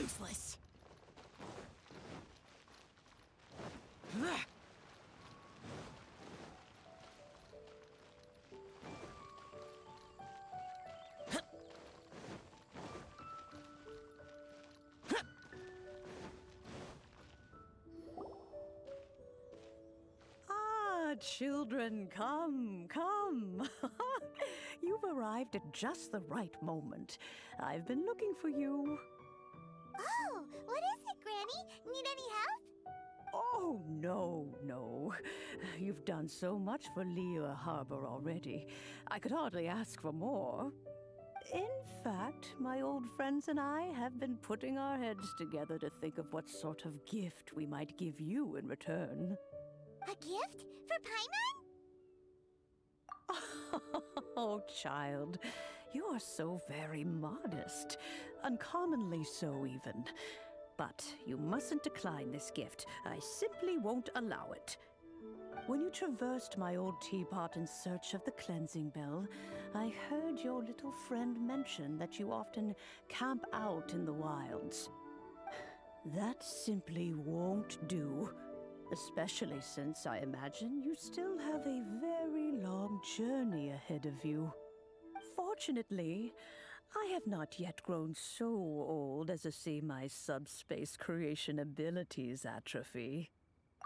useless. Children, come, come. You've arrived at just the right moment. I've been looking for you. Oh, what is it, Granny? Need any help? Oh, no. You've done so much for Liyue Harbor already. I could hardly ask for more. In fact, my old friends and I have been putting our heads together to think of what sort of gift we might give you in return. A gift? For Paimon? Oh, child, you are so very modest. Uncommonly so, even. But you mustn't decline this gift. I simply won't allow it. When you traversed my old teapot in search of the cleansing bell, I heard your little friend mention that you often camp out in the wilds. That simply won't do. Especially since I imagine you still have a very long journey ahead of you. Fortunately, I have not yet grown so old as to see my subspace creation abilities atrophy.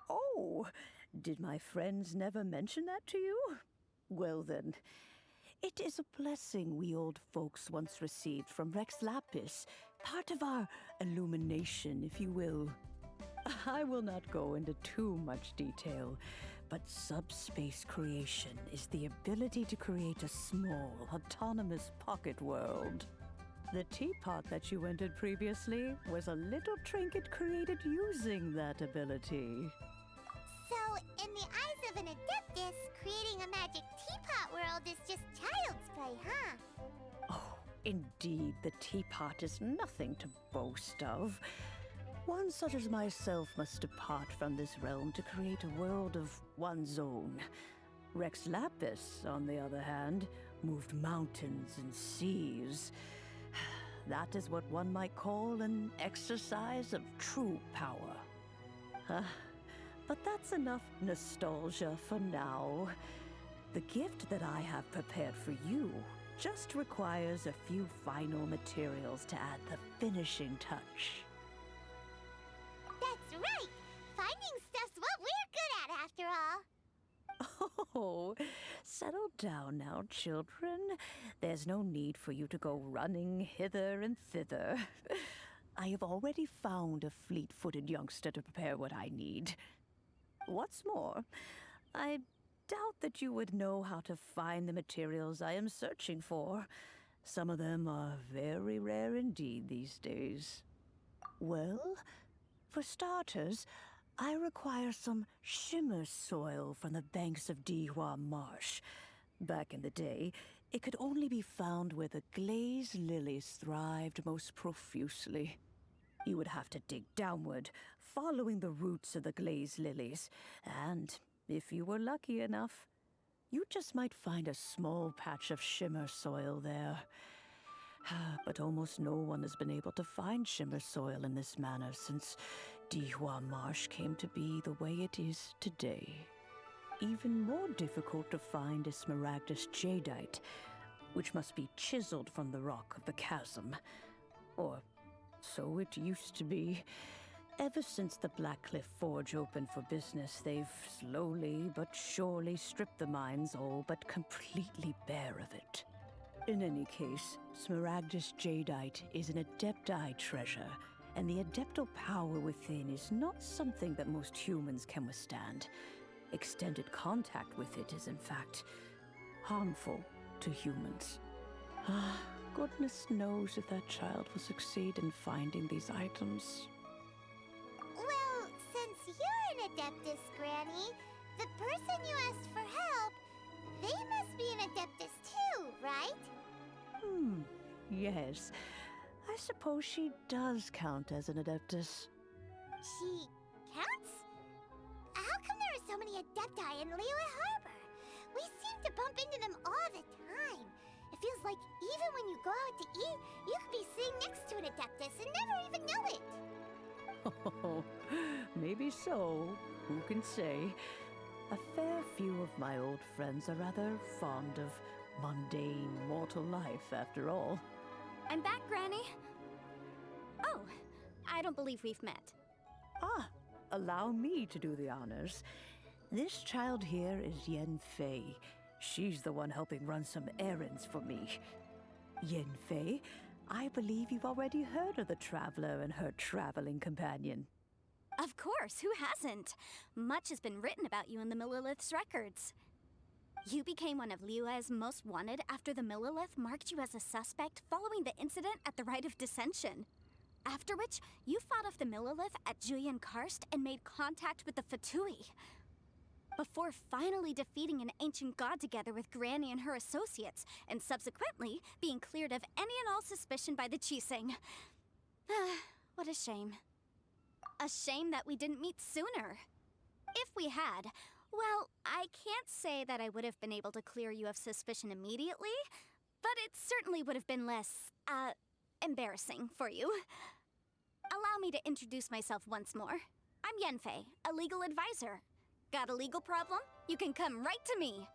Oh, did my friends never mention that to you? Well then, it is a blessing we old folks once received from Rex Lapis, part of our illumination, if you will. I will not go into too much detail, but subspace creation is the ability to create a small, autonomous pocket world. The teapot that you entered previously was a little trinket created using that ability. So, in the eyes of an Adeptus, creating a magic teapot world is just child's play, huh? Oh, indeed, the teapot is nothing to boast of. One such as myself must depart from this realm to create a world of one's own. Rex Lapis, on the other hand, moved mountains and seas. That is what one might call an exercise of true power. But that's enough nostalgia for now. The gift that I have prepared for you just requires a few final materials to add the finishing touch. That's right! Finding stuff's what we're good at, after all. Oh, settle down now, children. There's no need for you to go running hither and thither. I have already found a fleet-footed youngster to prepare what I need. What's more, I doubt that you would know how to find the materials I am searching for. Some of them are very rare indeed these days. Well, for starters, I require some shimmer soil from the banks of Dihua Marsh. Back in the day, it could only be found where the glazed lilies thrived most profusely. You would have to dig downward, following the roots of the glazed lilies, and if you were lucky enough, you just might find a small patch of shimmer soil there. But almost no one has been able to find shimmer soil in this manner since Dihua Marsh came to be the way it is today. Even more difficult to find is smaragdus jadeite, which must be chiseled from the rock of the chasm. Or so it used to be. Ever since the Blackcliff Forge opened for business, they've slowly but surely stripped the mines all but completely bare of it. In any case, smaragdus jadeite is an adepti treasure, and the adeptal power within is not something that most humans can withstand. Extended contact with it is, in fact, harmful to humans. Goodness knows if that child will succeed in finding these items. Well, since you're an Adeptus, Granny, the person you asked for help, they must be an Adeptus too, right? Yes. I suppose she does count as an Adeptus. She counts? How come there are so many Adepti in Liyue Harbor? We seem to bump into them all the time. If feels like even when you go out to eat, you could be sitting next to an Adeptus and never even know it. Oh, maybe so. Who can say? A fair few of my old friends are rather fond of mundane mortal life, after all. I'm back, Granny. Oh, I don't believe we've met. Ah, allow me to do the honors. This child here is Yen Fei. She's the one helping run some errands for me. Yen Fei, I believe you've already heard of the Traveler and her traveling companion. Of course, who hasn't? Much has been written about you in the Millilith's records. You became one of Liyue's most wanted after the Millilith marked you as a suspect following the incident at the Rite of Dissension. After which, you fought off the Millilith at Julian Karst and made contact with the Fatui. Before finally defeating an ancient god together with Granny and her associates, and subsequently being cleared of any and all suspicion by the Chiseng. What a shame. A shame that we didn't meet sooner. If we had, well, I can't say that I would have been able to clear you of suspicion immediately, but it certainly would have been less, embarrassing for you. Allow me to introduce myself once more. I'm Yenfei, a legal advisor. Got a legal problem? You can come right to me.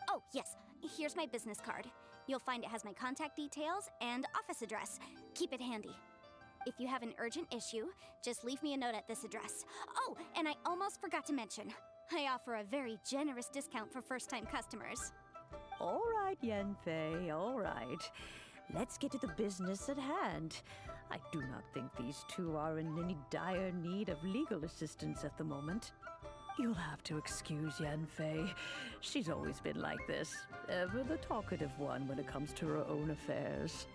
Oh, yes, here's my business card. You'll find it has my contact details and office address. Keep it handy. If you have an urgent issue, just leave me a note at this address. Oh, and I almost forgot to mention, I offer a very generous discount for first-time customers. All right, Yenfei, all right. Let's get to the business at hand. I do not think these two are in any dire need of legal assistance at the moment. You'll have to excuse Yenfei. She's always been like this, ever the talkative one when it comes to her own affairs.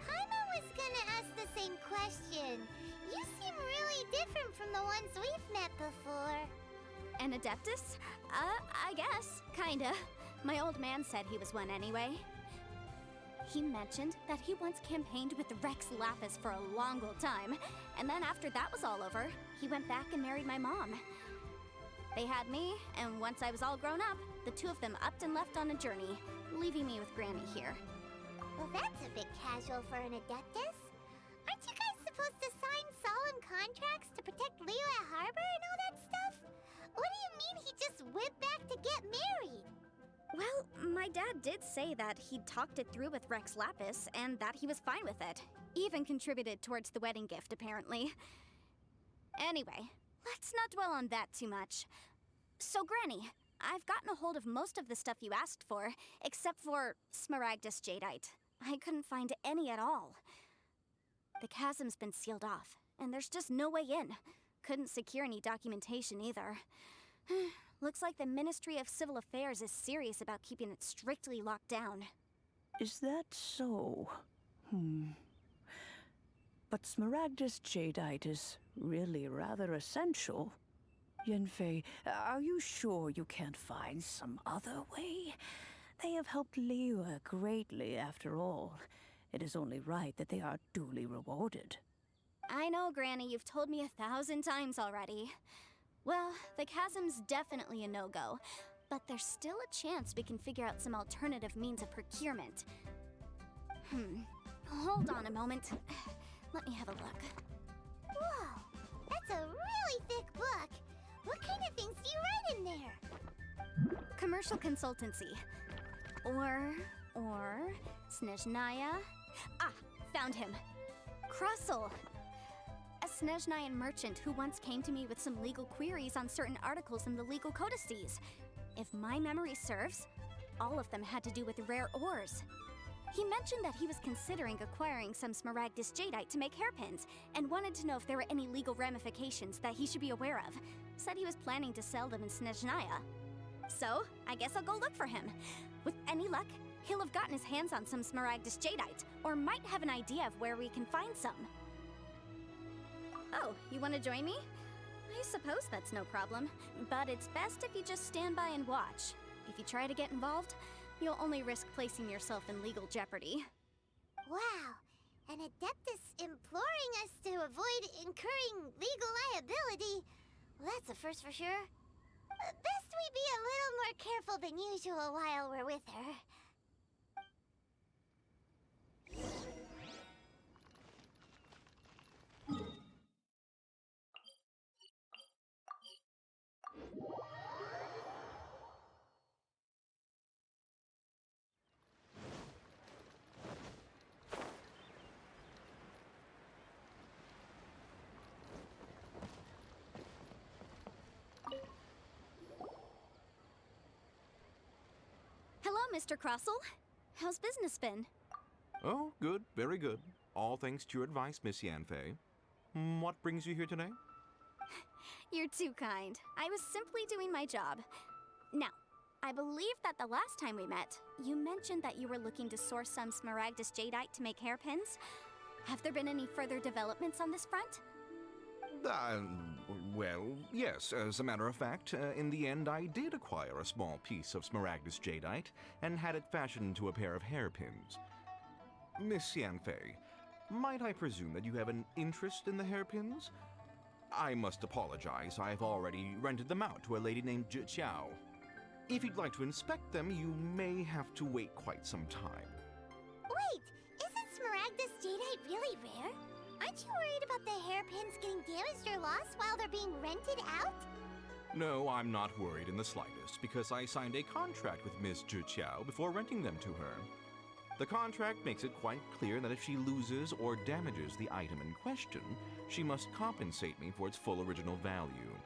Paimon was gonna ask the same question. You seem really different from the ones we've met before. An Adeptus? I guess, kinda. My old man said he was one anyway. He mentioned that he once campaigned with Rex Lapis for a long old time, and then after that was all over, he went back and married my mom. They had me, and once I was all grown up, the two of them upped and left on a journey, leaving me with Granny here. Well, that's a bit casual for an Adeptus. Aren't you guys supposed to sign solemn contracts to protect Liyue Harbor and all that stuff? What do you mean he just went back to get married? Well, my dad did say that he'd talked it through with Rex Lapis, and that he was fine with it. Even contributed towards the wedding gift, apparently. Anyway, let's not dwell on that too much. So, Granny, I've gotten a hold of most of the stuff you asked for, except for Smaragdus Jadeite. I couldn't find any at all. The chasm's been sealed off, and there's just no way in. Couldn't secure any documentation either. Looks like the Ministry of Civil Affairs is serious about keeping it strictly locked down. Is that so? But Smaragdus Jadeite is really rather essential. Yenfei, are you sure you can't find some other way? They have helped Liyue greatly, after all. It is only right that they are duly rewarded. I know, Granny, you've told me 1,000 times already. Well, the chasm's definitely a no-go, but there's still a chance we can figure out some alternative means of procurement. Hold on a moment. Let me have a look. Whoa, that's a really thick book. What kind of things do you write in there? Commercial consultancy. Or Snezhnaya. Ah, found him. Krusel. A Snezhnayan merchant who once came to me with some legal queries on certain articles in the legal codices. If my memory serves, all of them had to do with rare ores. He mentioned that he was considering acquiring some Smaragdus Jadeite to make hairpins, and wanted to know if there were any legal ramifications that he should be aware of. Said he was planning to sell them in Snezhnaya. So, I guess I'll go look for him. With any luck, he'll have gotten his hands on some Smaragdus Jadeite, or might have an idea of where we can find some. Oh, you want to join me? I suppose that's no problem, but it's best if you just stand by and watch. If you try to get involved, you'll only risk placing yourself in legal jeopardy. Wow, an Adeptus imploring us to avoid incurring legal liability. Well, that's a first for sure. Best we be a little more careful than usual while we're with her? Hello, Mr. Crossell. How's business been? Oh, good, very good. All thanks to your advice, Miss Yanfei. What brings you here today? You're too kind. I was simply doing my job. Now, I believe that the last time we met, you mentioned that you were looking to source some Smaragdus Jadeite to make hairpins. Have there been any further developments on this front? Well, yes. As a matter of fact, in the end, I did acquire a small piece of Smaragdus Jadeite and had it fashioned into a pair of hairpins. Miss Yanfei, might I presume that you have an interest in the hairpins? I must apologize. I've already rented them out to a lady named Zhi Qiao. If you'd like to inspect them, you may have to wait quite some time. Wait, isn't Smaragdus Jadeite really rare? Aren't you worried about the hairpins getting damaged or lost while they're being rented out? No, I'm not worried in the slightest, because I signed a contract with Ms. Zhi Qiao before renting them to her. The contract makes it quite clear that if she loses or damages the item in question, she must compensate me for its full original value.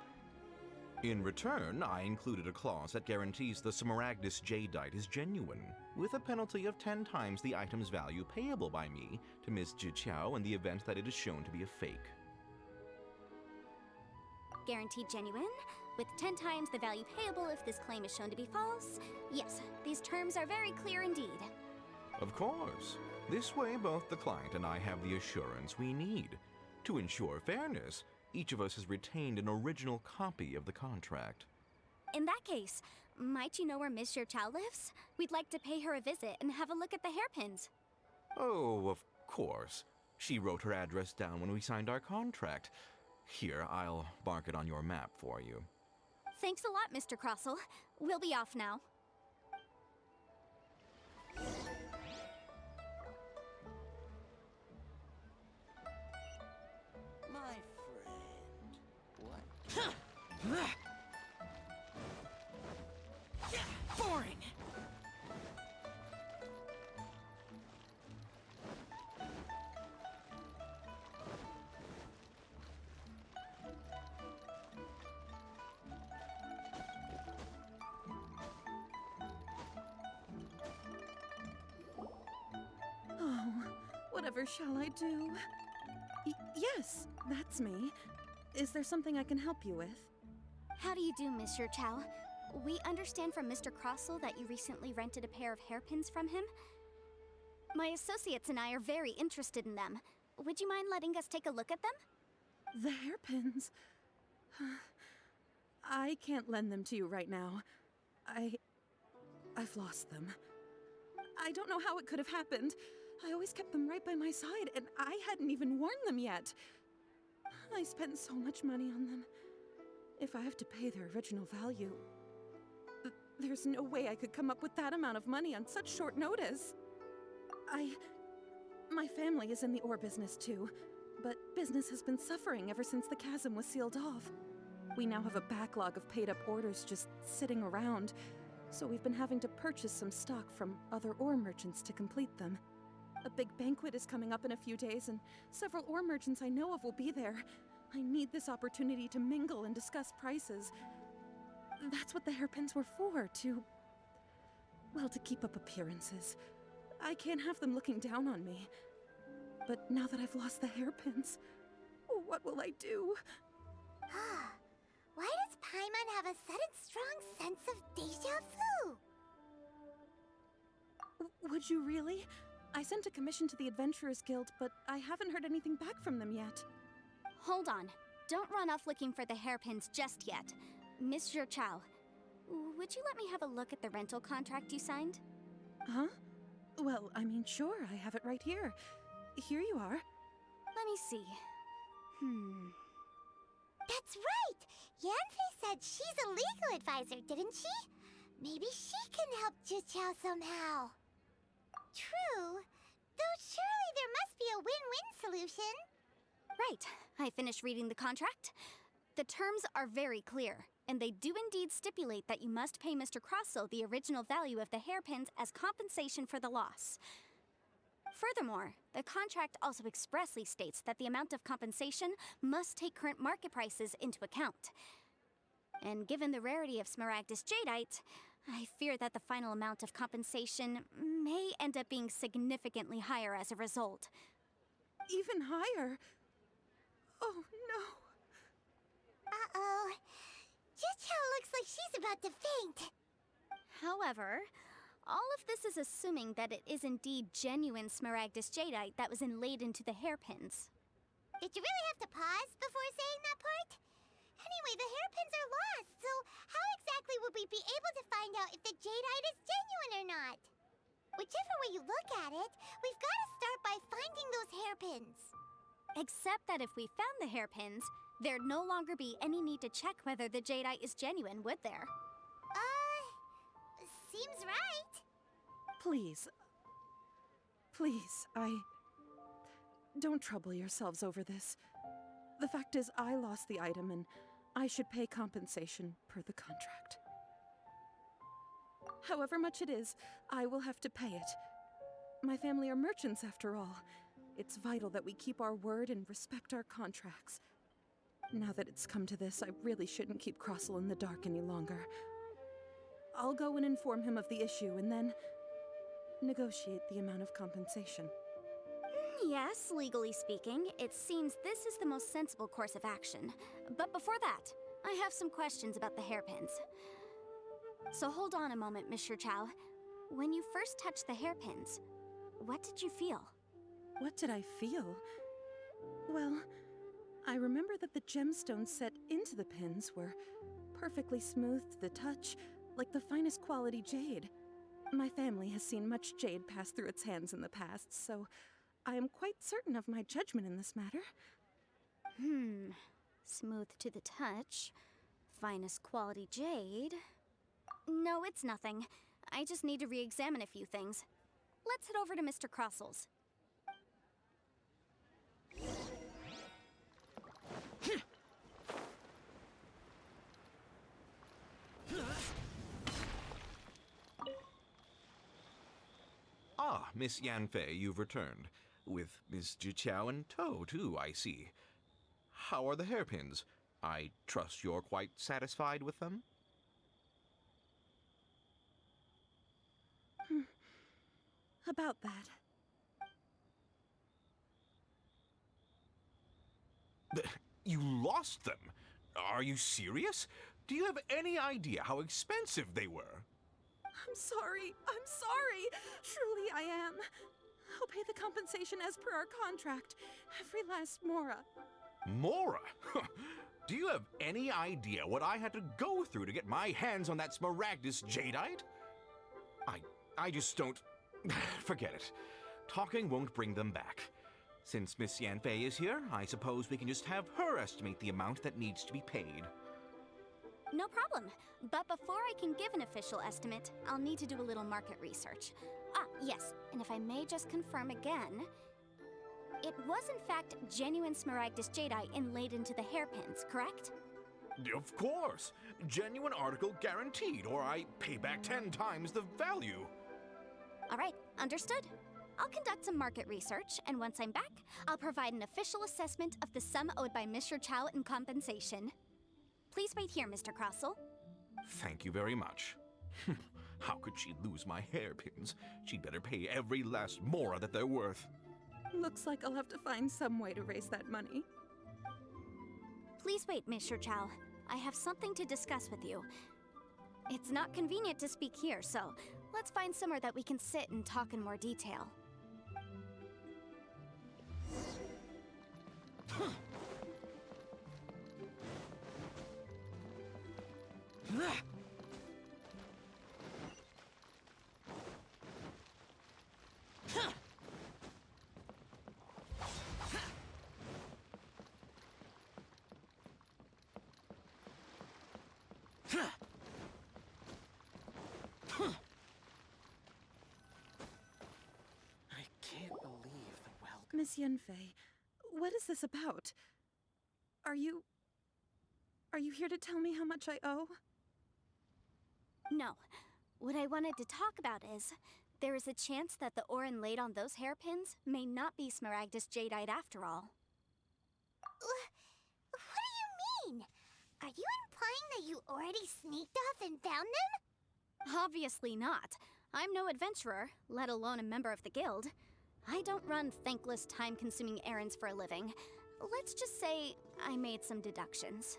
In return, I included a clause that guarantees the Smaragdus Jadeite is genuine, with a penalty of 10 times the item's value payable by me to Ms. Zhi Qiao in the event that it is shown to be a fake. Guaranteed genuine, with 10 times the value payable if this claim is shown to be false. Yes, these terms are very clear indeed. Of course. This way, both the client and I have the assurance we need. To ensure fairness, each of us has retained an original copy of the contract. In that case, might you know where Miss Zhi Qiao lives? We'd like to pay her a visit and have a look at the hairpins. Oh, of course. She wrote her address down when we signed our contract. Here, I'll mark it on your map for you. Thanks a lot, Mr. Crossell. We'll be off now. My friend, what? Boring! Oh, whatever shall I do? Yes, that's me. Is there something I can help you with? How do you do, Miss Zhi Qiao? We understand from Mr. Crossell that you recently rented a pair of hairpins from him. My associates and I are very interested in them. Would you mind letting us take a look at them? The hairpins. I can't lend them to you right now. I've lost them. I don't know how it could have happened. I always kept them right by my side, and I hadn't even worn them yet. I spent so much money on them. If I have to pay their original value, there's no way I could come up with that amount of money on such short notice. My family is in the ore business too, but business has been suffering ever since the chasm was sealed off. We now have a backlog of paid-up orders just sitting around, so we've been having to purchase some stock from other ore merchants to complete them. A big banquet is coming up in a few days, and several ore merchants I know of will be there. I need this opportunity to mingle and discuss prices. That's what the hairpins were for, to keep up appearances. I can't have them looking down on me. But now that I've lost the hairpins, what will I do? Why does Paimon have a sudden strong sense of deja vu? Would you really? I sent a commission to the Adventurers Guild, but I haven't heard anything back from them yet. Hold on. Don't run off looking for the hairpins just yet. Miss Zhi Qiao, would you let me have a look at the rental contract you signed? Huh? Well, I mean, sure, I have it right here. Here you are. Let me see. That's right! Yanfei said she's a legal advisor, didn't she? Maybe she can help Juqiao somehow. True. Though surely there must be a win-win solution. Right. I finished reading the contract. The terms are very clear, and they do indeed stipulate that you must pay Mr. Crossel the original value of the hairpins as compensation for the loss. Furthermore, the contract also expressly states that the amount of compensation must take current market prices into account. And given the rarity of Smaragdus Jadeite, I fear that the final amount of compensation may end up being significantly higher as a result. Even higher? Oh, no. Uh-oh. Juqiao looks like she's about to faint. However, all of this is assuming that it is indeed genuine Smaragdus Jadeite that was inlaid into the hairpins. Did you really have to pause before saying that part? Anyway, the hairpins are lost, so how exactly would we be able to find out if the jadeite is genuine or not? Whichever way you look at it, we've got to start by finding those hairpins. Except that if we found the hairpins, there'd no longer be any need to check whether the jadeite is genuine, would there? Seems right. Please. Please, Don't trouble yourselves over this. The fact is, I lost the item and I should pay compensation per the contract. However much it is, I will have to pay it. My family are merchants, after all. It's vital that we keep our word and respect our contracts. Now that it's come to this, I really shouldn't keep Crossel in the dark any longer. I'll go and inform him of the issue and then negotiate the amount of compensation. Yes, legally speaking, it seems this is the most sensible course of action. But before that, I have some questions about the hairpins. So hold on a moment, Mr. Chow. When you first touched the hairpins, what did you feel? What did I feel? Well, I remember that the gemstones set into the pins were perfectly smooth to the touch, like the finest quality jade. My family has seen much jade pass through its hands in the past, so I am quite certain of my judgment in this matter. Smooth to the touch. Finest quality jade. No, it's nothing. I just need to re-examine a few things. Let's head over to Mr. Crossel's. Ah, Miss Yanfei, you've returned. With Miss Juqiao in tow, too, I see. How are the hairpins? I trust you're quite satisfied with them? About that. You lost them? Are you serious? Do you have any idea how expensive they were? I'm sorry. Truly I am. I'll pay the compensation as per our contract. Every last mora. Mora? Do you have any idea what I had to go through to get my hands on that Smaragdus Jadeite? I just don't... Forget it. Talking won't bring them back. Since Miss Yanfei is here, I suppose we can just have her estimate the amount that needs to be paid. No problem. But before I can give an official estimate, I'll need to do a little market research. Ah, yes, and if I may just confirm again, it was in fact genuine Smaragdus Jadeite inlaid into the hairpins, correct? Of course! Genuine article guaranteed, or I pay back 10 times the value. All right, understood. I'll conduct some market research, and once I'm back, I'll provide an official assessment of the sum owed by Mr. Chow in compensation. Please wait here, Mr. Crossel. Thank you very much. How could she lose my hairpins? She'd better pay every last mora that they're worth. Looks like I'll have to find some way to raise that money. Please wait, Mr. Chow. I have something to discuss with you. It's not convenient to speak here, so let's find somewhere that we can sit and talk in more detail. I can't believe the welcome. Miss Yenfei, what is this about? Are you here to tell me how much I owe? No. What I wanted to talk about is, there is a chance that the ore inlaid on those hairpins may not be Smaragdus Jadeite after all. What do you mean? Are you implying that you already sneaked off and found them? Obviously not. I'm no adventurer, let alone a member of the guild. I don't run thankless, time-consuming errands for a living. Let's just say I made some deductions.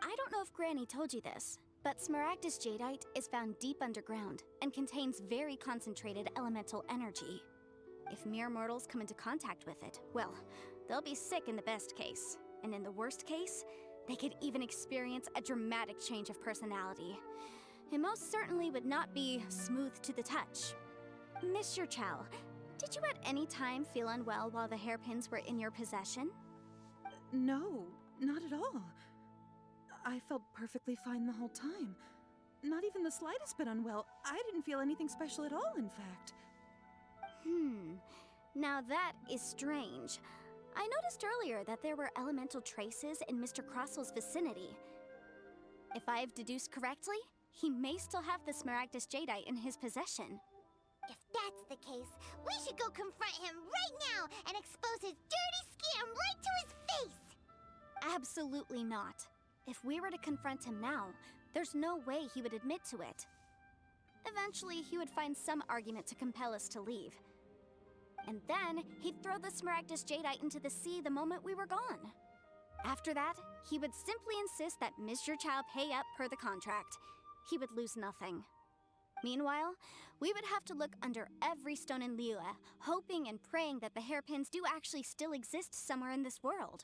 I don't know if Granny told you this, but Smaragdus Jadeite is found deep underground and contains very concentrated elemental energy. If mere mortals come into contact with it, well, they'll be sick in the best case. And in the worst case, they could even experience a dramatic change of personality. It most certainly would not be smooth to the touch. Mr. Chow, did you at any time feel unwell while the hairpins were in your possession? No, not at all. I felt perfectly fine the whole time. Not even the slightest bit unwell. I didn't feel anything special at all, in fact. Now that is strange. I noticed earlier that there were elemental traces in Mr. Crossel's vicinity. If I've deduced correctly, he may still have the Smaragdus Jadeite in his possession. If that's the case, we should go confront him right now and expose his dirty scam right to his face! Absolutely not. If we were to confront him now, there's no way he would admit to it. Eventually, he would find some argument to compel us to leave. And then, he'd throw the Smaragdus Jadeite into the sea the moment we were gone. After that, he would simply insist that Mr. Chow pay up per the contract. He would lose nothing. Meanwhile, we would have to look under every stone in Liyue, hoping and praying that the hairpins do actually still exist somewhere in this world.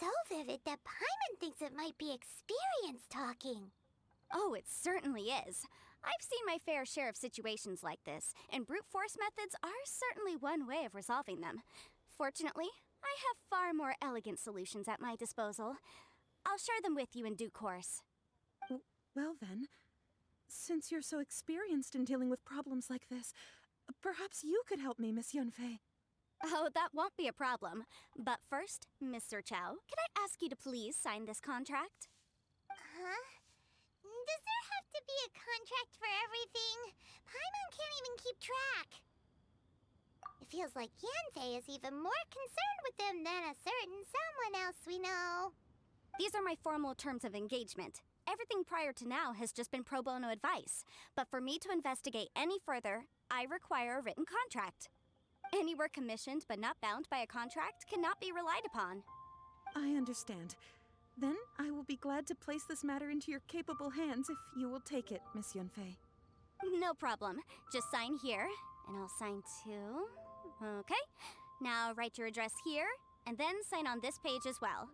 So vivid that Paimon thinks it might be experience talking. Oh, it certainly is. I've seen my fair share of situations like this, and brute force methods are certainly one way of resolving them. Fortunately, I have far more elegant solutions at my disposal. I'll share them with you in due course. Well then, since you're so experienced in dealing with problems like this, perhaps you could help me, Miss Yunfei. Oh, that won't be a problem. But first, Mr. Chow, can I ask you to please sign this contract? Huh? Does there have to be a contract for everything? Paimon can't even keep track. It feels like Yanfei is even more concerned with them than a certain someone else we know. These are my formal terms of engagement. Everything prior to now has just been pro bono advice. But for me to investigate any further, I require a written contract. Any work commissioned but not bound by a contract cannot be relied upon. I understand. Then I will be glad to place this matter into your capable hands if you will take it, Miss Yunfei. No problem. Just sign here, and I'll sign too. Okay. Now write your address here, and then sign on this page as well.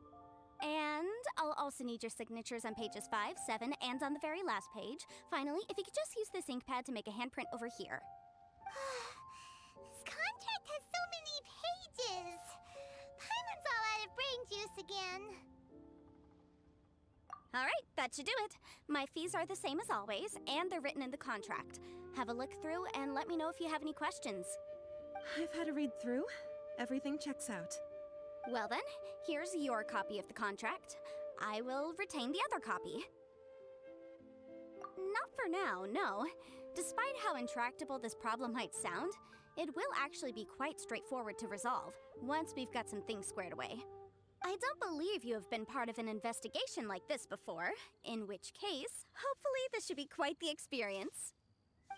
And I'll also need your signatures on pages 5, 7, and on the very last page. Finally, if you could just use this ink pad to make a handprint over here. This contract has so many pages. Paimon's all out of brain juice again. All right, that should do it. My fees are the same as always, and they're written in the contract. Have a look through and let me know if you have any questions. I've had a read through. Everything checks out. Well then, here's your copy of the contract. I will retain the other copy. Not for now, no. Despite how intractable this problem might sound, it will actually be quite straightforward to resolve, once we've got some things squared away. I don't believe you have been part of an investigation like this before, in which case, hopefully this should be quite the experience.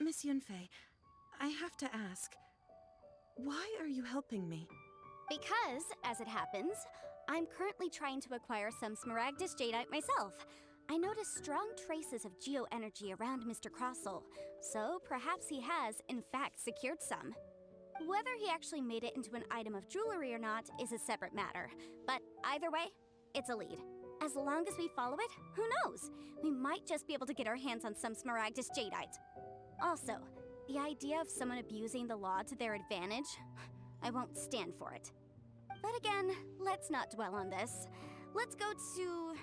Miss Yunfei, I have to ask, why are you helping me? Because, as it happens, I'm currently trying to acquire some Smaragdus Jadeite myself. I noticed strong traces of geo-energy around Mr. Crossel, so perhaps he has, in fact, secured some. Whether he actually made it into an item of jewelry or not is a separate matter, but either way, it's a lead. As long as we follow it, who knows? We might just be able to get our hands on some Smaragdus Jadeite. Also, the idea of someone abusing the law to their advantage, I won't stand for it. But again, let's not dwell on this. Let's go to...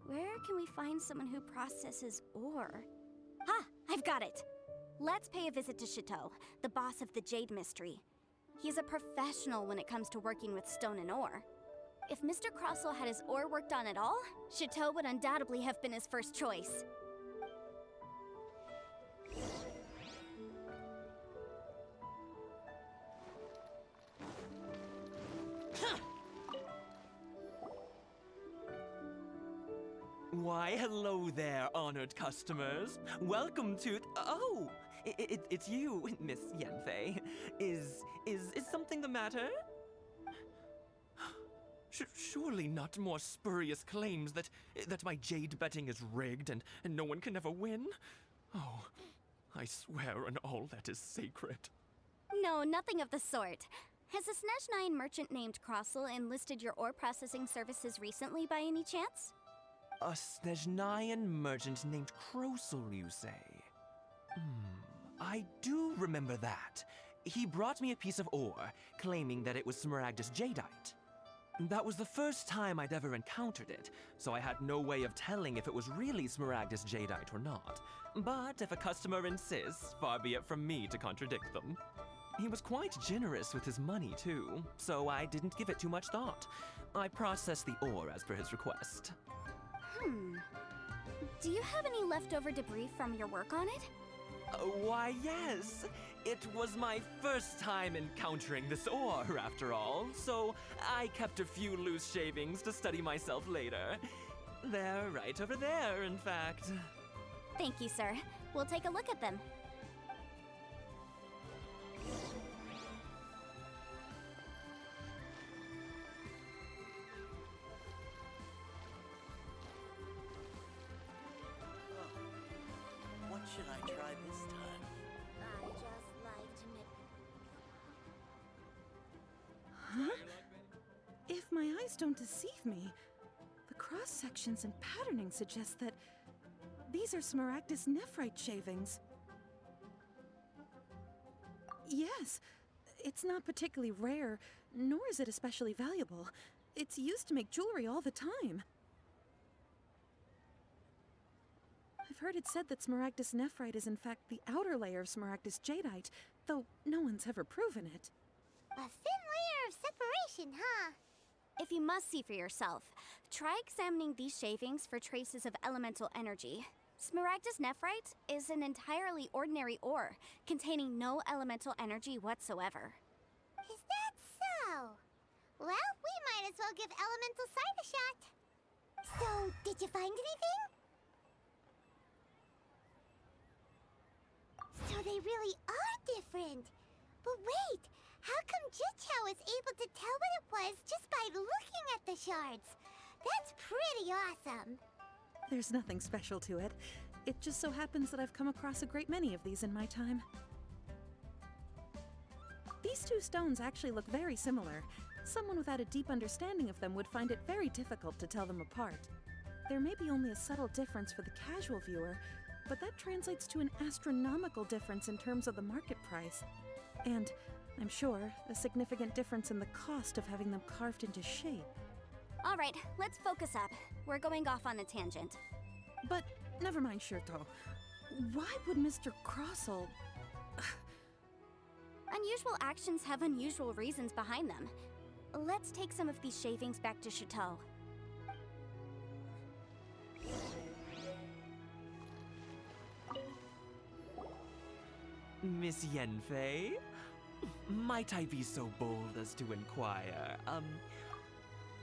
Where can we find someone who processes ore? Ha! I've got it! Let's pay a visit to Chateau, the boss of the Jade Mystery. He's a professional when it comes to working with stone and ore. If Mr. Crossell had his ore worked on at all, Chateau would undoubtedly have been his first choice. Why, hello there, honored customers. Welcome to... Oh! It's you, Miss Yanfei. Is something the matter? Surely not more spurious claims that my jade betting is rigged and no one can ever win? Oh, I swear on all that is sacred. No, nothing of the sort. Has a Snezhnine merchant named Crossell enlisted your ore processing services recently by any chance? A Snezhnine merchant named Crossell, you say? I do remember that. He brought me a piece of ore, claiming that it was Smaragdus jadeite. That was the first time I'd ever encountered it, so I had no way of telling if it was really Smaragdus jadeite or not. But if a customer insists, far be it from me to contradict them. He was quite generous with his money, too, so I didn't give it too much thought. I processed the ore as per his request. Do you have any leftover debris from your work on it? Why, yes. It was my first time encountering this ore, after all, so I kept a few loose shavings to study myself later. They're right over there, in fact. Thank you, sir. We'll take a look at them. What should I try this time? I just like to make... Huh? If my eyes don't deceive me, the cross-sections and patterning suggest that these are Smaragdus nephrite shavings. Yes, it's not particularly rare, nor is it especially valuable. It's used to make jewelry all the time. I've heard it said that Smaragdus nephrite is in fact the outer layer of Smaragdus jadeite, though no one's ever proven it. A thin layer of separation, huh? If you must see for yourself, try examining these shavings for traces of elemental energy. Smaragdus nephrite is an entirely ordinary ore, containing no elemental energy whatsoever. Is that so? Well, we might as well give elemental sight a shot. So, did you find anything? So they really are different. But wait, how come Jichao was able to tell what it was just by looking at the shards? That's pretty awesome. There's nothing special to it. It just so happens that I've come across a great many of these in my time. These two stones actually look very similar. Someone without a deep understanding of them would find it very difficult to tell them apart. There may be only a subtle difference for the casual viewer, but that translates to an astronomical difference in terms of the market price. And, I'm sure, a significant difference in the cost of having them carved into shape. All right, let's focus up. We're going off on a tangent. But never mind, Shirto. Why would Mr. Crossell... Unusual actions have unusual reasons behind them. Let's take some of these shavings back to Chateau. Miss Yanfei? Might I be so bold as to inquire,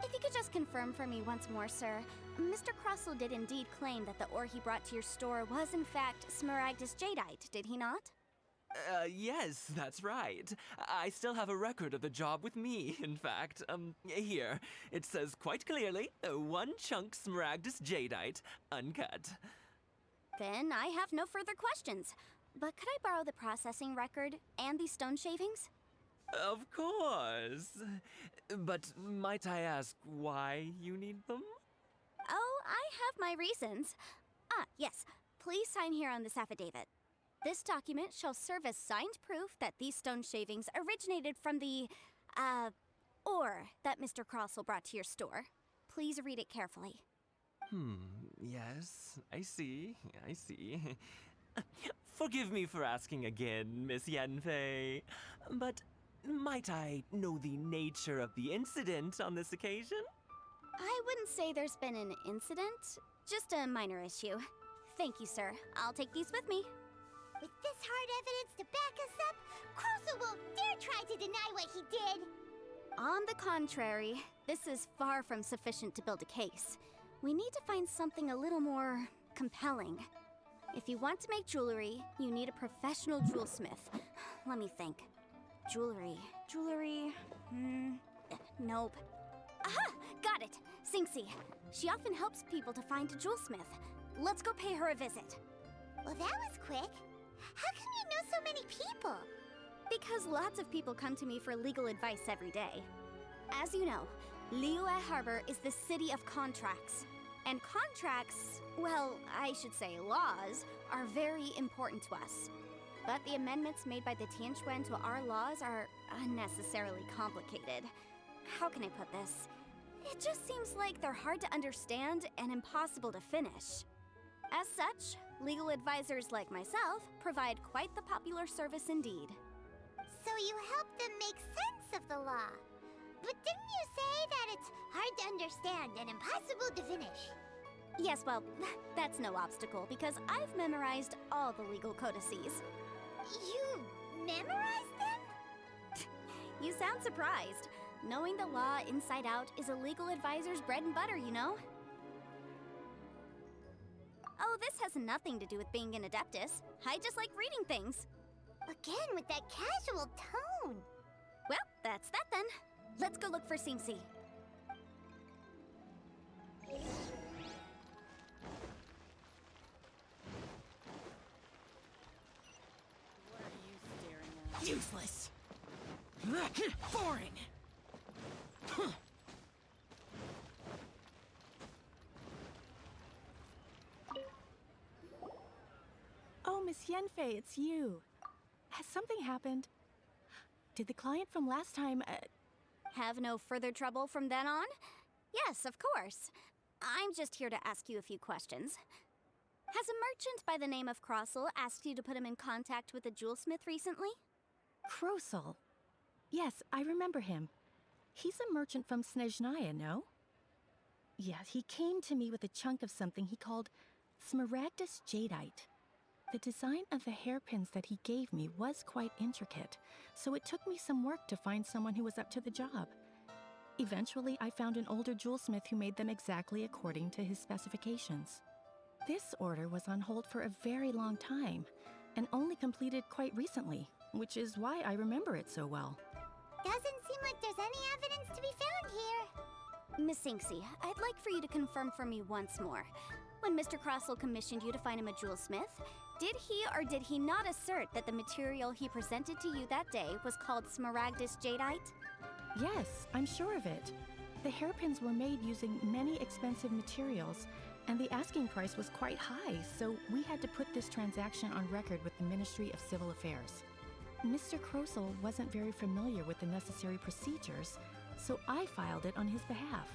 If you could just confirm for me once more, sir. Mr. Crossell did indeed claim that the ore he brought to your store was in fact Smaragdus jadeite, did he not? Yes, that's right. I still have a record of the job with me, in fact. Here. It says quite clearly, 1 chunk Smaragdus jadeite, uncut. Then I have no further questions. But could I borrow the processing record and these stone shavings? Of course. But might I ask why you need them? Oh, I have my reasons. Ah, yes. Please sign here on this affidavit. This document shall serve as signed proof that these stone shavings originated from the, ore that Mr. Crossell brought to your store. Please read it carefully. Yes, I see. I see. Forgive me for asking again, Miss Yanfei, but might I know the nature of the incident on this occasion? I wouldn't say there's been an incident, just a minor issue. Thank you, sir. I'll take these with me. With this hard evidence to back us up, Kroso won't dare try to deny what he did. On the contrary, this is far from sufficient to build a case. We need to find something a little more compelling. If you want to make jewelry, you need a professional jewelsmith. Let me think. Jewelry. Nope. Aha! Got it! Sinxi. She often helps people to find a jewelsmith. Let's go pay her a visit. Well, that was quick. How come you know so many people? Because lots of people come to me for legal advice every day. As you know, Liyue Harbor is the city of contracts. And contracts, well, I should say laws, are very important to us. But the amendments made by the Tianquan to our laws are unnecessarily complicated. How can I put this? It just seems like they're hard to understand and impossible to finish. As such, legal advisors like myself provide quite the popular service indeed. So you help them make sense of the law. But didn't you say that it's hard to understand and impossible to finish? Yes, well, that's no obstacle because I've memorized all the legal codices. You memorized them? You sound surprised. Knowing the law inside out is a legal advisor's bread and butter, you know? Oh, this has nothing to do with being an adeptus. I just like reading things. Again, with that casual tone. Well, that's that then. Let's go look for Sinxi. What are you staring at? Useless. Boring. Oh, Miss Yanfei, it's you. Has something happened? Did the client from last time, Have no further trouble from then on? Yes, of course. I'm just here to ask you a few questions. Has a merchant by the name of Crossel asked you to put him in contact with a jewelsmith recently? Krosel? Yes, I remember him. He's a merchant from Snezhnaya, no? Yeah, he came to me with a chunk of something he called Smaragdus Jadeite. The design of the hairpins that he gave me was quite intricate, so it took me some work to find someone who was up to the job. Eventually, I found an older jewelsmith who made them exactly according to his specifications. This order was on hold for a very long time, and only completed quite recently, which is why I remember it so well. Doesn't seem like there's any evidence to be found here. Miss Sinxi, I'd like for you to confirm for me once more. When Mr. Crossel commissioned you to find him a jewelsmith, did he or did he not assert that the material he presented to you that day was called Smaragdus Jadeite? Yes, I'm sure of it. The hairpins were made using many expensive materials, and the asking price was quite high, so we had to put this transaction on record with the Ministry of Civil Affairs. Mr. Krosel wasn't very familiar with the necessary procedures, so I filed it on his behalf.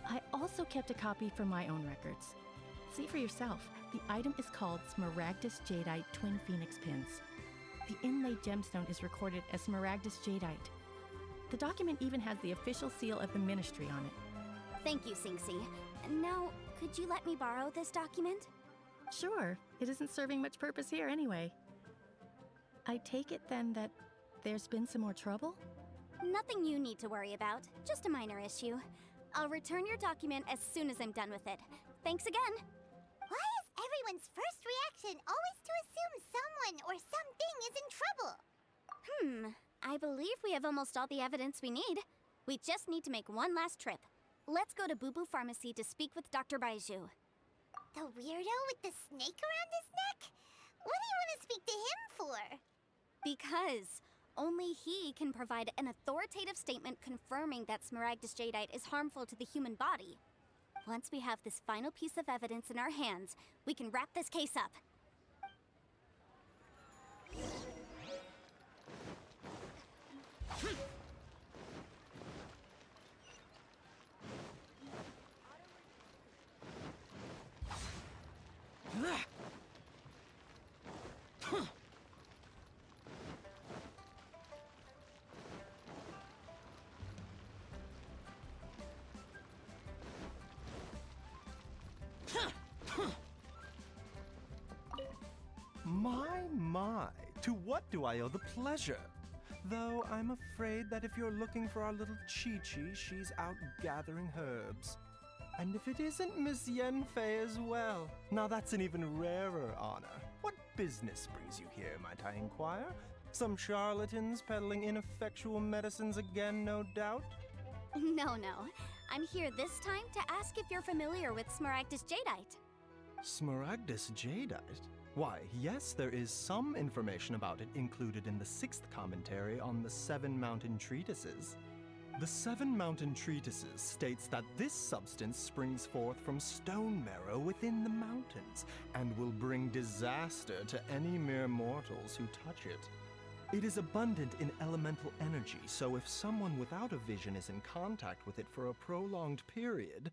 I also kept a copy for my own records. See for yourself, the item is called Smaragdus Jadeite Twin Phoenix Pins. The inlaid gemstone is recorded as Smaragdus Jadeite. The document even has the official seal of the ministry on it. Thank you, Sinxi. Now, could you let me borrow this document? Sure, it isn't serving much purpose here anyway. I take it then that there's been some more trouble? Nothing you need to worry about, just a minor issue. I'll return your document as soon as I'm done with it. Thanks again. Why is everyone's first reaction always to assume someone or something is in trouble? I believe we have almost all the evidence we need. We just need to make one last trip. Let's go to Boo Boo Pharmacy to speak with Dr. Baiju. The weirdo with the snake around his neck? What do you want to speak to him for? Because only he can provide an authoritative statement confirming that Smaragdus Jadeite is harmful to the human body. Once we have this final piece of evidence in our hands, we can wrap this case up. my, to what do I owe the pleasure? Though I'm afraid that if you're looking for our little Chi-Chi, she's out gathering herbs. And if it isn't Miss Yanfei as well, now that's an even rarer honor. What business brings you here, might I inquire? Some charlatans peddling ineffectual medicines again, no doubt? No. I'm here this time to ask if you're familiar with Smaragdus Jadeite. Smaragdus Jadeite? Why, yes, there is some information about it included in the 6th commentary on the 7 Mountain Treatises. The 7 Mountain Treatises states that this substance springs forth from stone marrow within the mountains and will bring disaster to any mere mortals who touch it. It is abundant in elemental energy, so if someone without a vision is in contact with it for a prolonged period,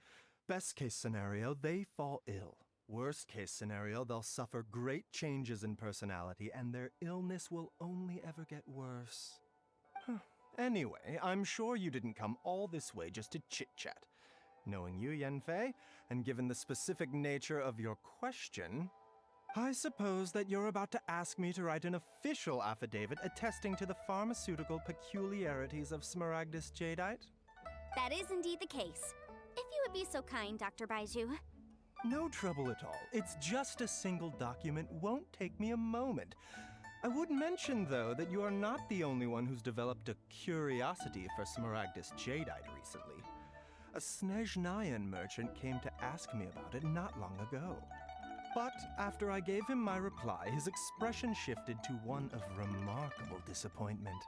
best case scenario, they fall ill. Worst case scenario, they'll suffer great changes in personality and their illness will only ever get worse. Anyway, I'm sure you didn't come all this way just to chit-chat. Knowing you, Yanfei, and given the specific nature of your question, I suppose that you're about to ask me to write an official affidavit attesting to the pharmaceutical peculiarities of Smaragdus Jadeite? That is indeed the case. If you would be so kind, Dr. Baiju. No trouble at all. It's just a single document, won't take me a moment. I would mention, though, that you are not the only one who's developed a curiosity for Smaragdus Jadeite recently. A Snezhnayan merchant came to ask me about it not long ago. But after I gave him my reply, his expression shifted to one of remarkable disappointment.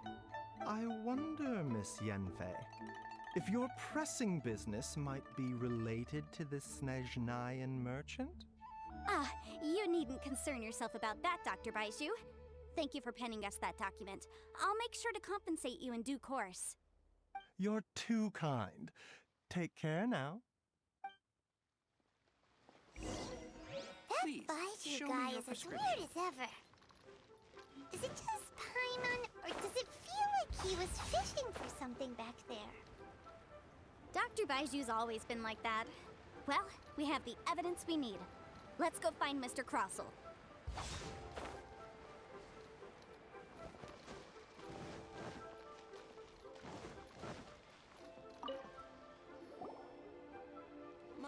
I wonder, Miss Yanfei, if your pressing business might be related to this Snezhnayan merchant? You needn't concern yourself about that, Dr. Baiju. Thank you for penning us that document. I'll make sure to compensate you in due course. You're too kind. Take care now. That Baiju guy is as weird as ever. Is it just Paimon, or does it feel like he was fishing for something back there? Dr. Baiju's always been like that. Well, we have the evidence we need. Let's go find Mr. Crossell.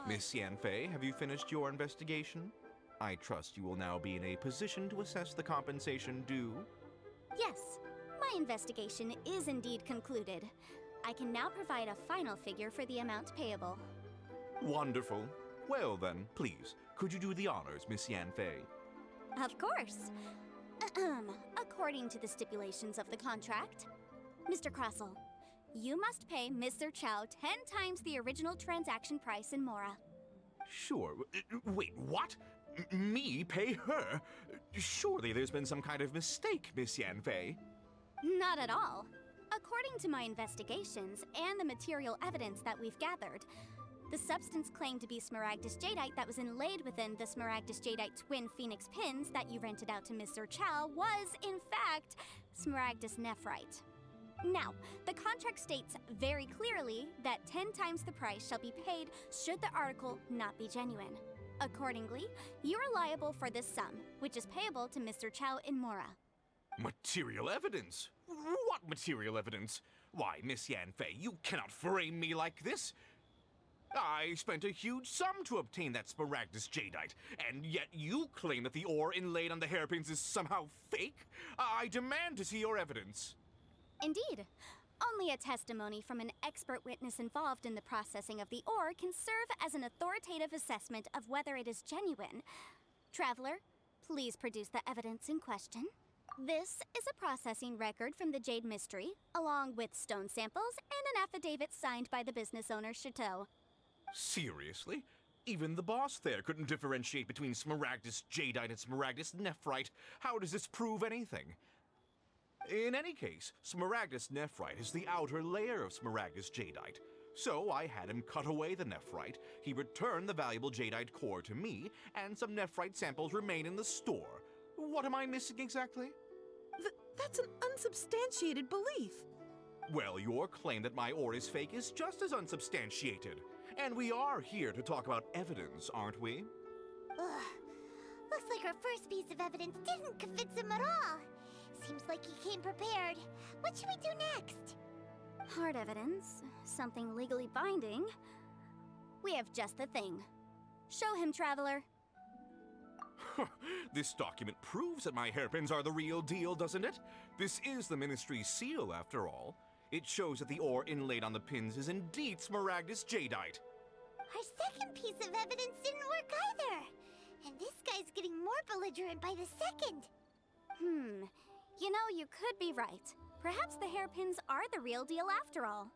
Miss Yanfei, have you finished your investigation? I trust you will now be in a position to assess the compensation due. Yes, my investigation is indeed concluded. I can now provide a final figure for the amount payable. Wonderful. Well then, please, could you do the honors, Miss Yanfei? Of course. According to the stipulations of the contract, Mr. Crossell, you must pay Mr. Chow 10 times the original transaction price in Mora. Sure. Wait, what? Me pay her? Surely there's been some kind of mistake, Miss Yanfei. Not at all. According to my investigations and the material evidence that we've gathered, the substance claimed to be Smaragdus Jadeite that was inlaid within the Smaragdus Jadeite twin phoenix pins that you rented out to Mr. Chow was, in fact, Smaragdus Nephrite. Now, the contract states very clearly that 10 times the price shall be paid should the article not be genuine. Accordingly, you are liable for this sum, which is payable to Mr. Chow in Mora. Material evidence? What material evidence? Why, Miss Yanfei, you cannot frame me like this. I spent a huge sum to obtain that Smaragdus Jadeite, and yet you claim that the ore inlaid on the hairpins is somehow fake? I demand to see your evidence. Indeed. Only a testimony from an expert witness involved in the processing of the ore can serve as an authoritative assessment of whether it is genuine. Traveler, please produce the evidence in question. This is a processing record from the Jade Mystery, along with stone samples and an affidavit signed by the business owner, Chateau. Seriously? Even the boss there couldn't differentiate between Smaragdus Jadeite and Smaragdus Nephrite. How does this prove anything? In any case, Smaragdus Nephrite is the outer layer of Smaragdus Jadeite. So I had him cut away the Nephrite, he returned the valuable Jadeite core to me, and some Nephrite samples remain in the store. What am I missing exactly? That's an unsubstantiated belief. Well, your claim that my ore is fake is just as unsubstantiated. And we are here to talk about evidence, aren't we? Ugh. Looks like our first piece of evidence didn't convince him at all. Seems like he came prepared. What should we do next? Hard evidence, something legally binding. We have just the thing. Show him, Traveler. This document proves that my hairpins are the real deal, doesn't it? This is the Ministry's seal, after all. It shows that the ore inlaid on the pins is indeed Smaragdus Jadeite. Our second piece of evidence didn't work either. And this guy's getting more belligerent by the second. You know, you could be right. Perhaps the hairpins are the real deal after all.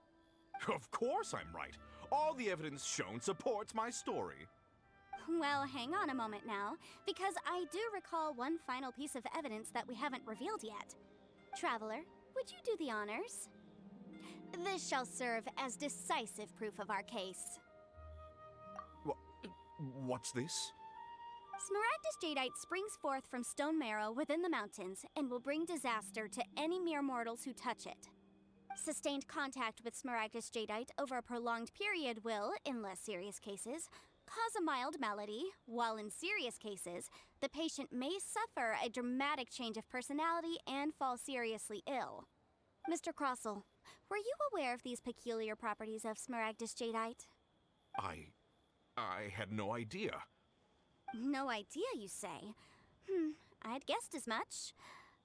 Of course I'm right. All the evidence shown supports my story. Well, hang on a moment now, because I do recall one final piece of evidence that we haven't revealed yet. Traveler, would you do the honors? This shall serve as decisive proof of our case. What's this? Smaragdus Jadeite springs forth from stone marrow within the mountains and will bring disaster to any mere mortals who touch it. Sustained contact with Smaragdus Jadeite over a prolonged period will, in less serious cases, cause a mild malady, while in serious cases, the patient may suffer a dramatic change of personality and fall seriously ill. Mr. Crossell, were you aware of these peculiar properties of Smaragdus Jadeite? I had no idea. No idea, you say? I'd guessed as much.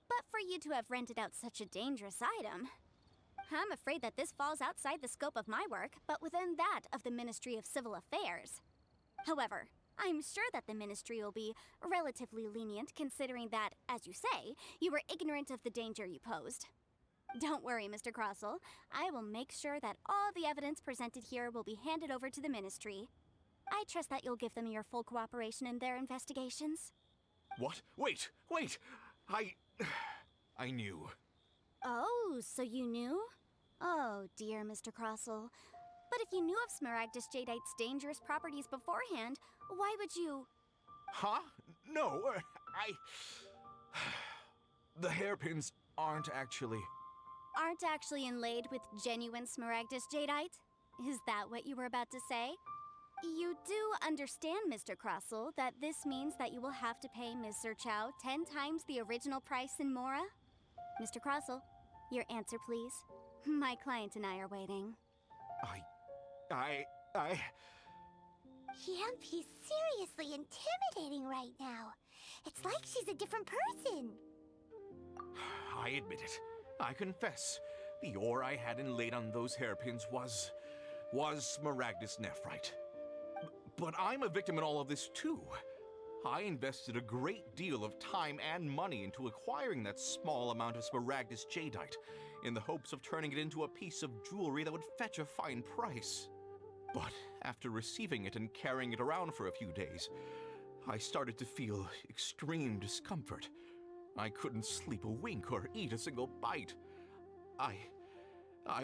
But for you to have rented out such a dangerous item, I'm afraid that this falls outside the scope of my work, but within that of the Ministry of Civil Affairs. However, I'm sure that the Ministry will be relatively lenient considering that, as you say, you were ignorant of the danger you posed. Don't worry, Mr. Crossell. I will make sure that all the evidence presented here will be handed over to the Ministry. I trust that you'll give them your full cooperation in their investigations. What? Wait! I knew. Oh, so you knew? Oh, dear Mr. Crossell. But if you knew of Smaragdus Jadeite's dangerous properties beforehand, why would you... Huh? No, The hairpins aren't actually inlaid with genuine Smaragdus Jadeite? Is that what you were about to say? You do understand, Mr. Crossell, that this means that you will have to pay Ms. Zerchow 10 times the original price in Mora? Mr. Crossell, your answer, please. My client and I are waiting. Yep, he's seriously intimidating right now. It's like she's a different person. I admit it. I confess. The ore I had inlaid on those hairpins was Smaragdus Nephrite. But I'm a victim in all of this too. I invested a great deal of time and money into acquiring that small amount of Smaragdus Jadeite, in the hopes of turning it into a piece of jewelry that would fetch a fine price. But after receiving it and carrying it around for a few days, I started to feel extreme discomfort. I couldn't sleep a wink or eat a single bite. I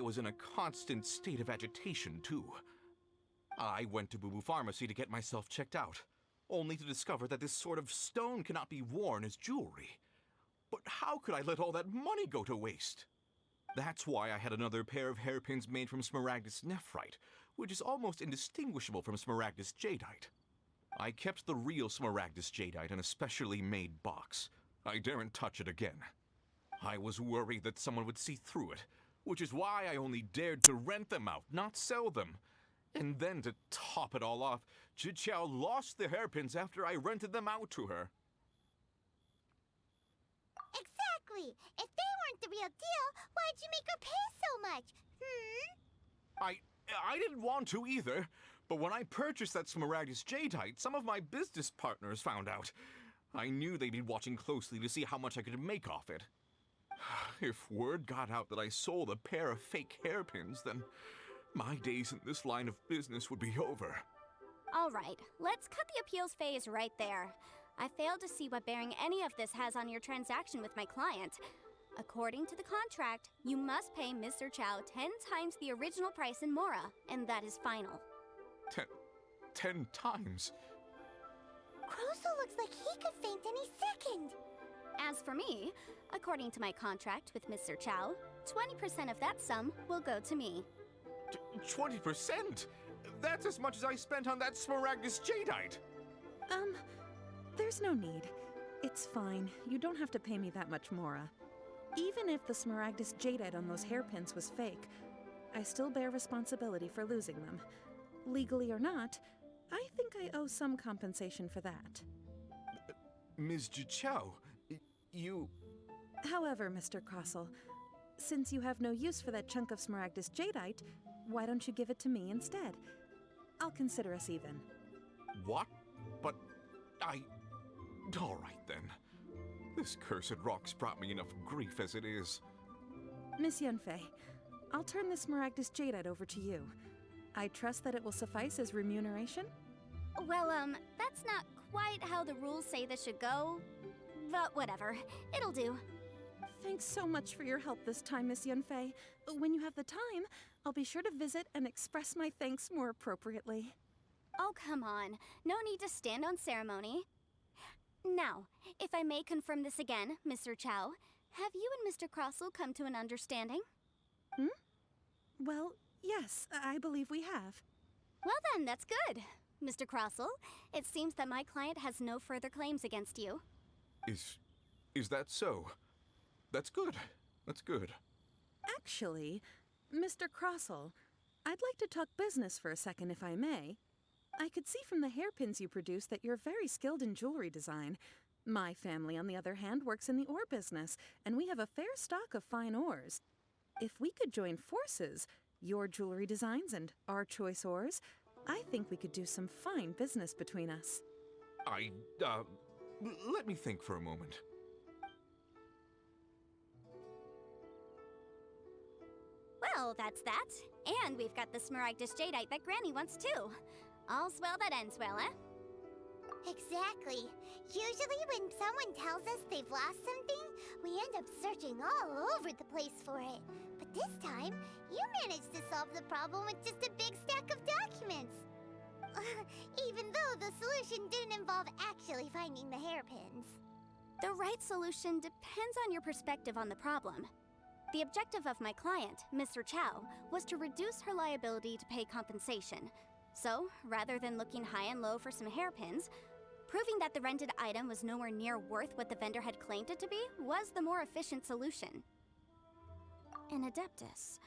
was in a constant state of agitation too. I went to Boo Boo Pharmacy to get myself checked out, only to discover that this sort of stone cannot be worn as jewelry. But how could I let all that money go to waste? That's why I had another pair of hairpins made from Smaragdus Nephrite, which is almost indistinguishable from Smaragdus Jadeite. I kept the real Smaragdus Jadeite in a specially made box. I daren't touch it again. I was worried that someone would see through it, which is why I only dared to rent them out, not sell them. And then to top it all off, Zhiqiao lost the hairpins after I rented them out to her. Exactly! If they weren't the real deal, why'd you make her pay so much? I didn't want to either, but when I purchased that Smaragdus Jadeite, some of my business partners found out. I knew they'd be watching closely to see how much I could make off it. If word got out that I sold a pair of fake hairpins, then my days in this line of business would be over. All right, let's cut the appeals phase right there. I failed to see what bearing any of this has on your transaction with my client. According to the contract, you must pay Ms. Zerchow 10 times the original price in Mora, and that is final. 10 times? Crossell looks like he could faint any second. As for me, according to my contract with Ms. Zerchow, 20% of that sum will go to me. 20%? That's as much as I spent on that Smaragdus Jadeite! There's no need. It's fine. You don't have to pay me that much, Mora. Even if the Smaragdus jadeite on those hairpins was fake, I still bear responsibility for losing them. Legally or not, I think I owe some compensation for that. Ms. Zhiqiao, you... However, Mr. Crossell, since you have no use for that chunk of Smaragdus jadeite, why don't you give it to me instead? I'll consider us even. What? But all right then. This cursed rock's brought me enough grief as it is. Miss Yunfei, I'll turn the Smaragdus jadeite over to you. I trust that it will suffice as remuneration? Well, that's not quite how the rules say this should go. But whatever. It'll do. Thanks so much for your help this time, Miss Yunfei. When you have the time, I'll be sure to visit and express my thanks more appropriately. Oh, come on. No need to stand on ceremony. Now, if I may confirm this again, Mr. Chow, have you and Mr. Crossell come to an understanding? Well, yes, I believe we have. Well then, that's good. Mr. Crossell, it seems that my client has no further claims against you. Is that so? That's good. That's good. Actually, Mr. Crossell, I'd like to talk business for a second if I may. I could see from the hairpins you produce that you're very skilled in jewelry design. My family, on the other hand, works in the ore business, and we have a fair stock of fine ores. If we could join forces, your jewelry designs and our choice ores, I think we could do some fine business between us. Let me think for a moment. Well, that's that. And we've got the Smaragdus jadeite that Granny wants too. All's well that ends well, eh? Exactly. Usually when someone tells us they've lost something, we end up searching all over the place for it. But this time, you managed to solve the problem with just a big stack of documents. Even though the solution didn't involve actually finding the hairpins. The right solution depends on your perspective on the problem. The objective of my client, Mr. Chow, was to reduce her liability to pay compensation. So, rather than looking high and low for some hairpins, proving that the rented item was nowhere near worth what the vendor had claimed it to be was the more efficient solution. An Adeptus.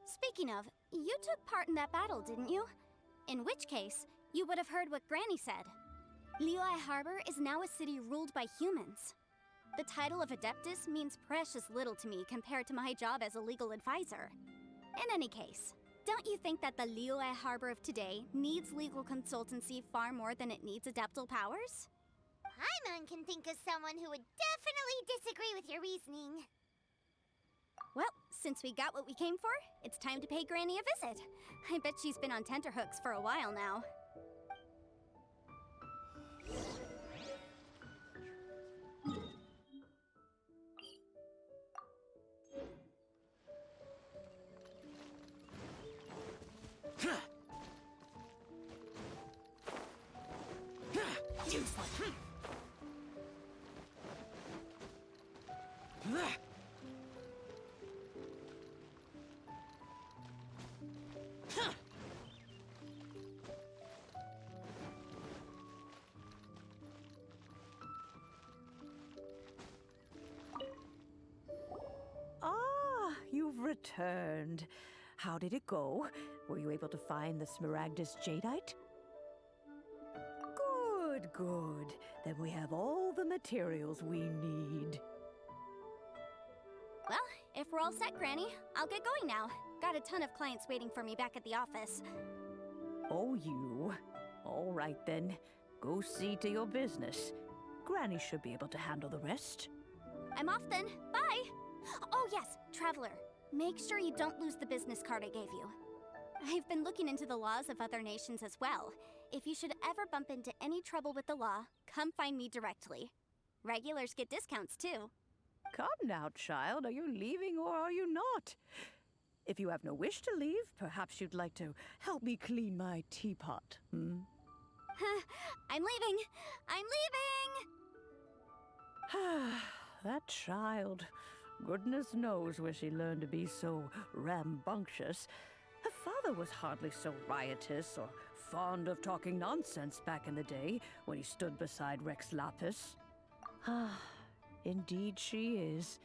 Speaking of, you took part in that battle, didn't you? In which case, you would have heard what Granny said. Liyue Harbor is now a city ruled by humans. The title of Adeptus means precious little to me compared to my job as a legal advisor. In any case, don't you think that the Liyue Harbor of today needs legal consultancy far more than it needs adeptal powers? Paimon can think of someone who would definitely disagree with your reasoning. Well, since we got what we came for, it's time to pay Granny a visit. I bet she's been on tenterhooks for a while now. You've returned. How did it go? Were you able to find the Smaragdus jadeite? Good, good. Then we have all the materials we need. Well, if we're all set, Granny, I'll get going now. Got a ton of clients waiting for me back at the office. Oh, you. All right then. Go see to your business. Granny should be able to handle the rest. I'm off then. Bye! Oh yes, Traveler. Make sure you don't lose the business card I gave you. I've been looking into the laws of other nations as well. If you should ever bump into any trouble with the law, come find me directly. Regulars get discounts too. Come now, child. Are you leaving or are you not? If you have no wish to leave, perhaps you'd like to help me clean my teapot, hmm? I'm leaving! I'm leaving! That child. Goodness knows where she learned to be so rambunctious. Her father was hardly so riotous or fond of talking nonsense back in the day when he stood beside Rex Lapis. Ah, indeed she is.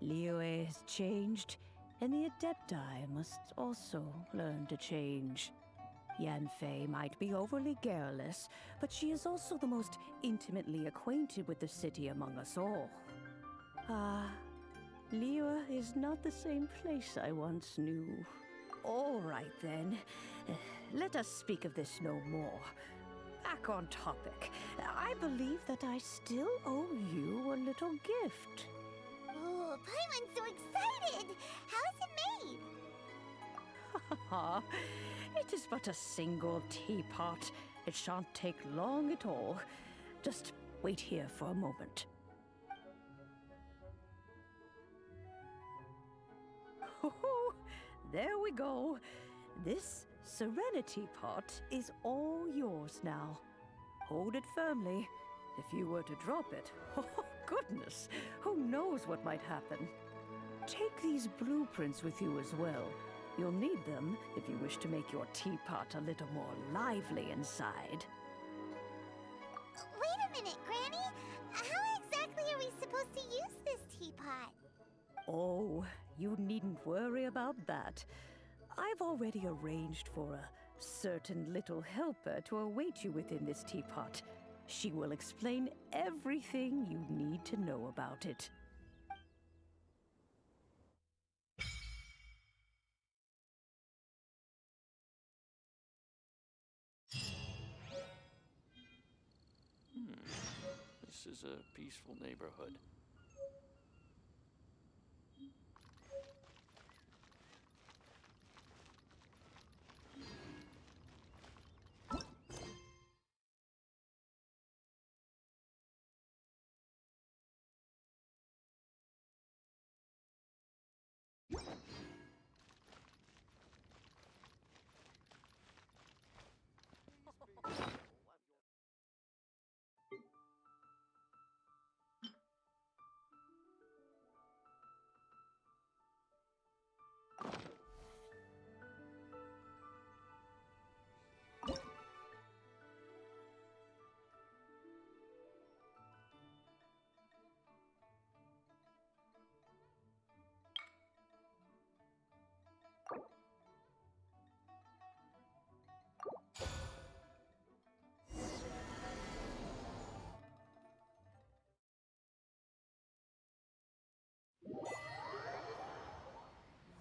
Liyue has changed, and the Adepti must also learn to change. Yanfei might be overly garrulous, but she is also the most intimately acquainted with the city among us all. Ah, Liyue is not the same place I once knew. All right then, let us speak of this no more. Back on topic, I believe that I still owe you a little gift. Ooh, Paimon's so excited! How is it made? Ha! It is but a single teapot. It shan't take long at all. Just wait here for a moment. There we go. This Serenity Pot is all yours now. Hold it firmly. If you were to drop it, oh goodness, who knows what might happen. Take these blueprints with you as well. You'll need them if you wish to make your teapot a little more lively inside. Wait a minute, Granny! How exactly are we supposed to use this teapot? Oh, you needn't worry about that. I've already arranged for a certain little helper to await you within this teapot. She will explain everything you need to know about it. This is a peaceful neighborhood.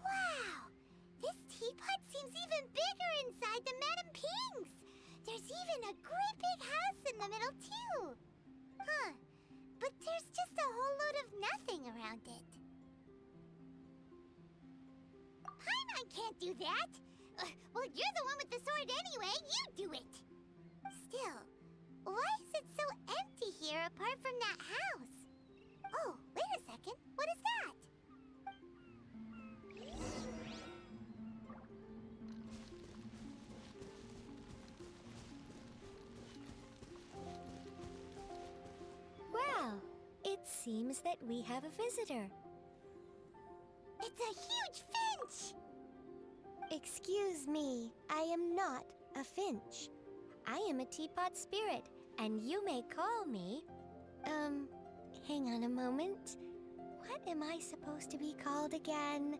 Wow! This teapot seems even bigger inside than Madame Ping's! There's even a great big house in the middle, too! Huh. But there's just a whole load of nothing around it. Paimon can't do that! Well, you're the one with the sword anyway. You do it! Still, why is it so empty here apart from that house? Oh, wait a second. What is that? Well, it seems that we have a visitor. It's a huge finch! Excuse me, I am not a finch. I am a teapot spirit, and you may call me... hang on a moment. What am I supposed to be called again?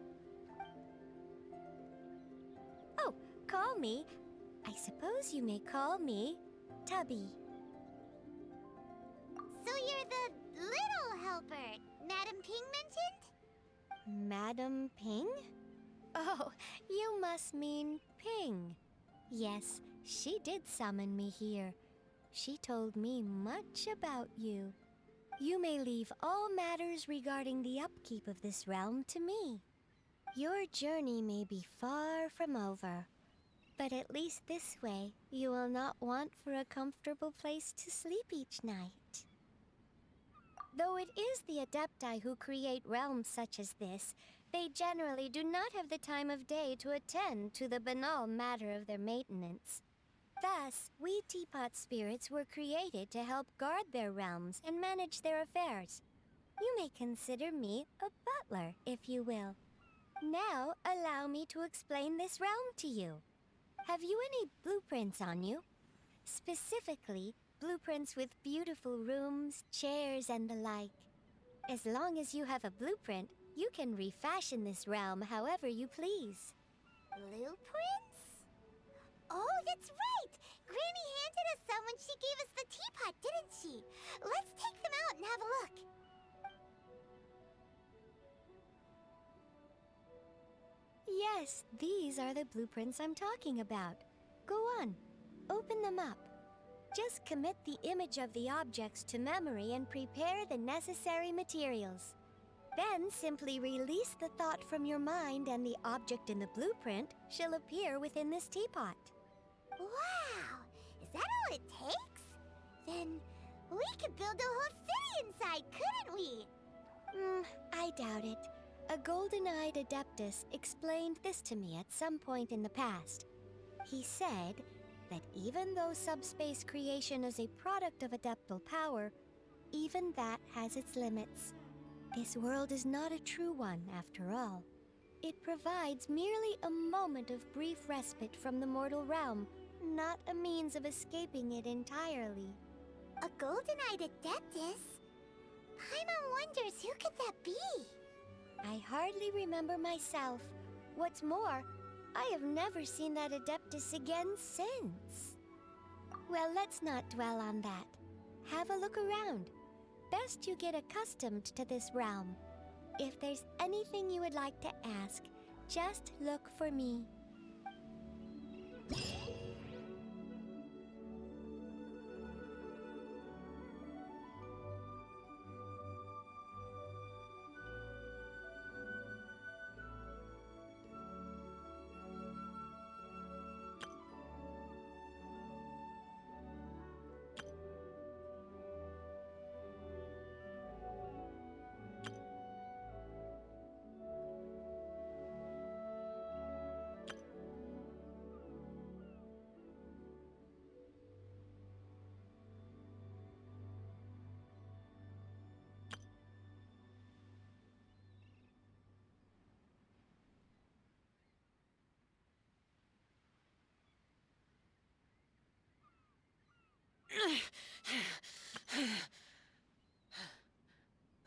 Oh, call me. I suppose you may call me Tubby. So you're the little helper Madame Ping mentioned? Madam Ping? Oh, you must mean Ping. Yes, she did summon me here. She told me much about you. You may leave all matters regarding the upkeep of this realm to me. Your journey may be far from over, but at least this way you will not want for a comfortable place to sleep each night. Though it is the Adepti who create realms such as this, they generally do not have the time of day to attend to the banal matter of their maintenance. Thus, we teapot spirits were created to help guard their realms and manage their affairs. You may consider me a butler, if you will. Now, allow me to explain this realm to you. Have you any blueprints on you? Specifically, blueprints with beautiful rooms, chairs, and the like. As long as you have a blueprint, you can refashion this realm however you please. Blueprints? Oh, that's right! Granny handed us some when she gave us the teapot, didn't she? Let's take them out and have a look. Yes, these are the blueprints I'm talking about. Go on, open them up. Just commit the image of the objects to memory and prepare the necessary materials. Then simply release the thought from your mind and the object in the blueprint shall appear within this teapot. Wow! Is that all it takes? Then we could build a whole city inside, couldn't we? I doubt it. A golden-eyed adeptus explained this to me at some point in the past. He said that even though subspace creation is a product of adeptal power, even that has its limits. This world is not a true one, after all. It provides merely a moment of brief respite from the mortal realm, not a means of escaping it entirely. A golden-eyed adeptus? Paimon wonders who could that be? I hardly remember myself. What's more, I have never seen that adeptus again since. Well, let's not dwell on that. Have a look around. Best you get accustomed to this realm. If there's anything you would like to ask, just look for me.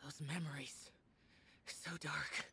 Those memories. So dark.